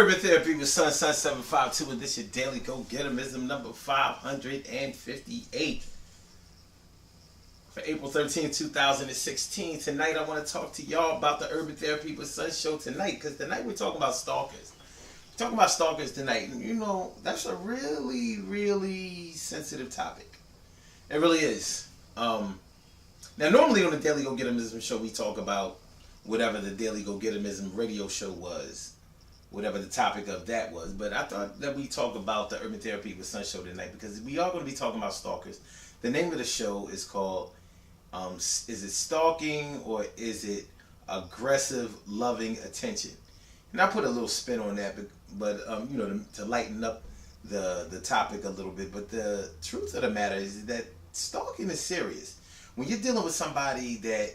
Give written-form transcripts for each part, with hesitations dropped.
Urban Therapy with Sun 752, and this your daily go-getterism number 558 for April 13th, 2016. Tonight I want to talk to y'all about the Urban Therapy with Sun show tonight, because tonight we're talking about stalkers. We're talking about stalkers tonight, and you know, that's a really, really sensitive topic. It really is. Now normally on the Daily Go-Getterism show we talk about whatever the Daily Go-Getterism radio show was, whatever the topic of that was. But I thought that we talk about the Urban Therapy with Sun show tonight because we are going to be talking about stalkers. The name of the show is called, is it Stalking or is it Aggressive Loving Attention? And I put a little spin on that, but you know, to lighten up the topic a little bit. But the truth of the matter is that stalking is serious. When you're dealing with somebody that,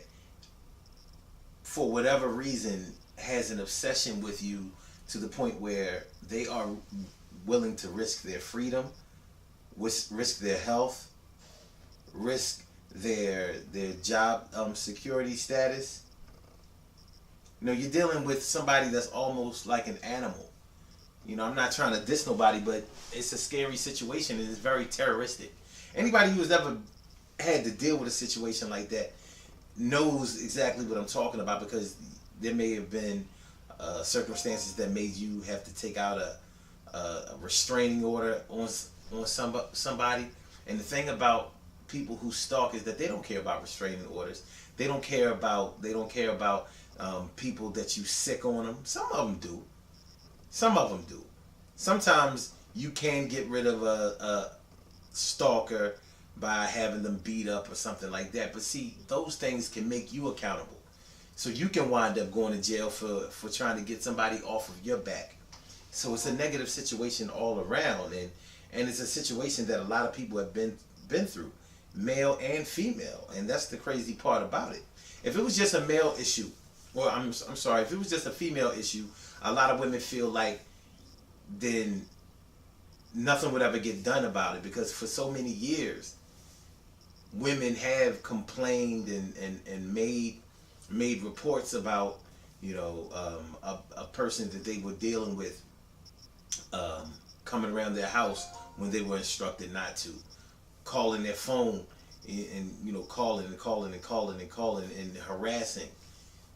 for whatever reason, has an obsession with you to the point where they are willing to risk their freedom, risk their health, risk their job security status. You know, you're dealing with somebody that's almost like an animal. You know, I'm not trying to diss nobody, but it's a scary situation and it's very terroristic. Anybody who's ever had to deal with a situation like that knows exactly what I'm talking about, because there may have been circumstances that made you have to take out a restraining order on somebody. And the thing about people who stalk is that they don't care about restraining orders. They don't care about people that you sick on them. Some of them do. Some of them do. Sometimes you can get rid of a stalker by having them beat up or something like that. But see, those things can make you accountable. So you can wind up going to jail for trying to get somebody off of your back. So it's a negative situation all around, and it's a situation that a lot of people have been through, male and female, and that's the crazy part about it. If it was just a male issue, or I'm sorry, if it was just a female issue, a lot of women feel like then nothing would ever get done about it, because for so many years women have complained and made reports about, you know, a person that they were dealing with coming around their house when they were instructed not to, calling their phone and you know, calling and harassing,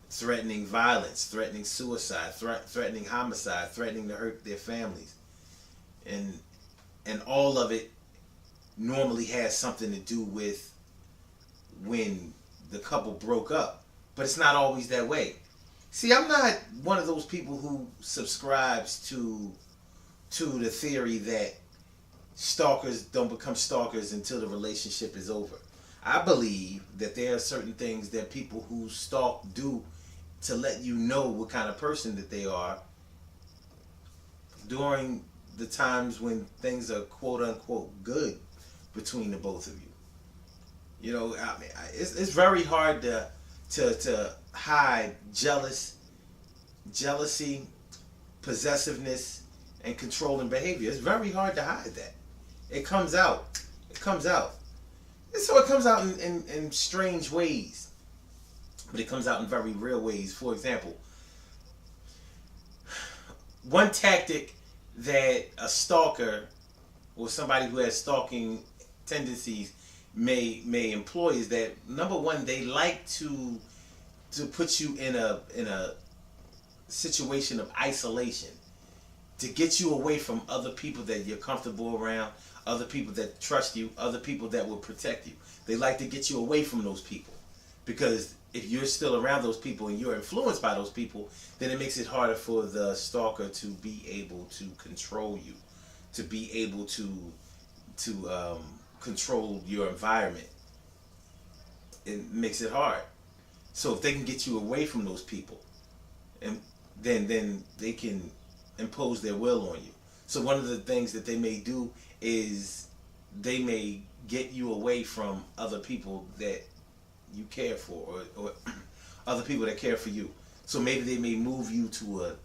threatening violence, threatening suicide, threatening homicide, threatening to hurt their families, and all of it normally has something to do with when the couple broke up. But it's not always that way. See, I'm not one of those people who subscribes to the theory that stalkers don't become stalkers until the relationship is over. I believe that there are certain things that people who stalk do to let you know what kind of person that they are during the times when things are quote unquote good between the both of you. You know, I mean, it's very hard to hide jealousy, possessiveness, and controlling behavior. It's very hard to hide that. It comes out. It comes out. And so it comes out in strange ways, but it comes out in very real ways. For example, one tactic that a stalker or somebody who has stalking tendencies may employ is that, number one, they like to put you in a situation of isolation, to get you away from other people that you're comfortable around, other people that trust you, other people that will protect you. They like to get you away from those people, because if you're still around those people and you're influenced by those people, then it makes it harder for the stalker to be able to control you, to be able to control your environment. It makes it hard. So if they can get you away from those people, and then they can impose their will on you. So one of the things that they may do is they may get you away from other people that you care for, or other people that care for you. So maybe they may move you to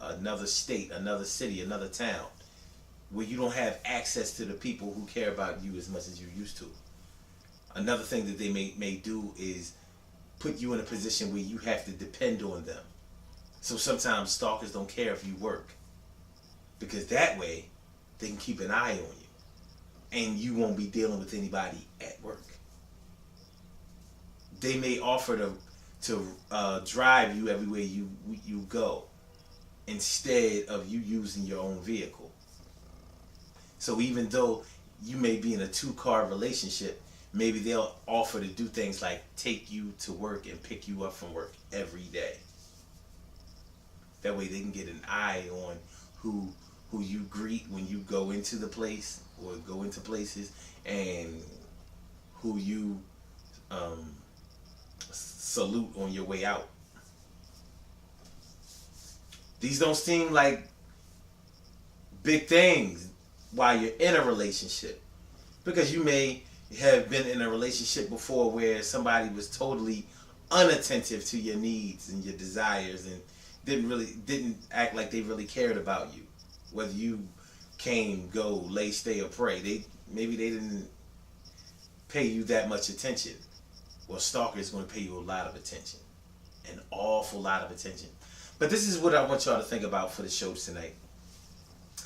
another state, another city, another town, where you don't have access to the people who care about you as much as you used to. Another thing that they may do is put you in a position where you have to depend on them. So sometimes stalkers don't care if you work. because that way they can keep an eye on you, and you won't be dealing with anybody at work. They may offer to drive you everywhere you go instead of you using your own vehicle. So even though you may be in a two-car relationship, maybe they'll offer to do things like take you to work and pick you up from work every day. That way they can get an eye on who you greet when you go into the place or go into places, and who you salute on your way out. These don't seem like big things while you're in a relationship, because you may have been in a relationship before where somebody was totally unattentive to your needs and your desires, and didn't act like they really cared about you, whether you came, go, lay, stay, or pray. Maybe they didn't pay you that much attention. Well, stalker is going to pay you a lot of attention, an awful lot of attention. But this is what I want y'all to think about for the show tonight.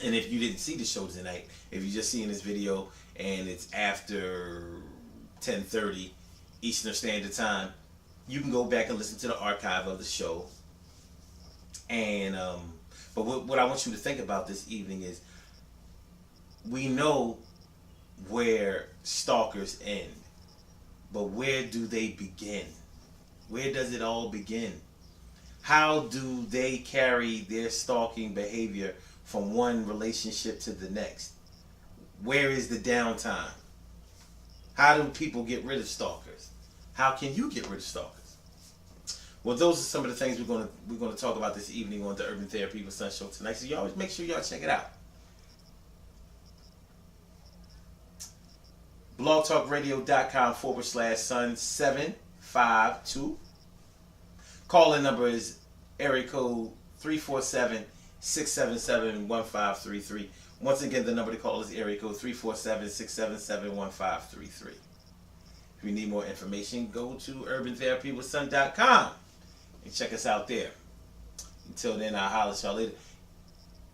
And if you didn't see the show tonight, if you're just seeing this video and it's after 10:30 Eastern Standard Time, you can go back and listen to the archive of the show. And but what I want you to think about this evening is, we know where stalkers end, but where do they begin? Where does it all begin? How do they carry their stalking behavior from one relationship to the next? Where is the downtime? How do people get rid of stalkers? How can you get rid of stalkers? Well, those are some of the things we're going to talk about this evening on the Urban Therapy with Sun show tonight. So y'all make sure y'all check it out. blogtalkradio.com/sun752. Call-in number is area code 347-677-1533. Once again, the number to call is area code 347-677-1533. If you need more information, go to urbantherapywithsun.com and check us out there. Until then, I'll holler at y'all later.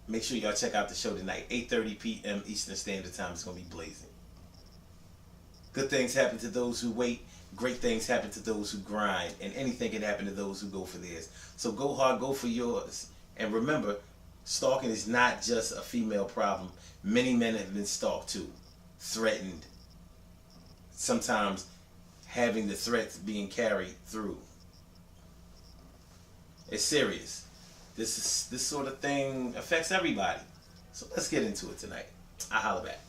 Make sure y'all check out the show tonight, 8:30 p.m. Eastern Standard Time. It's going to be blazing. Good things happen to those who wait. Great things happen to those who grind. And anything can happen to those who go for theirs. So go hard, go for yours. And remember, stalking is not just a female problem. Many men have been stalked too, threatened. Sometimes having the threats being carried through. It's serious. This sort of thing affects everybody. So let's get into it tonight. I'll holler back.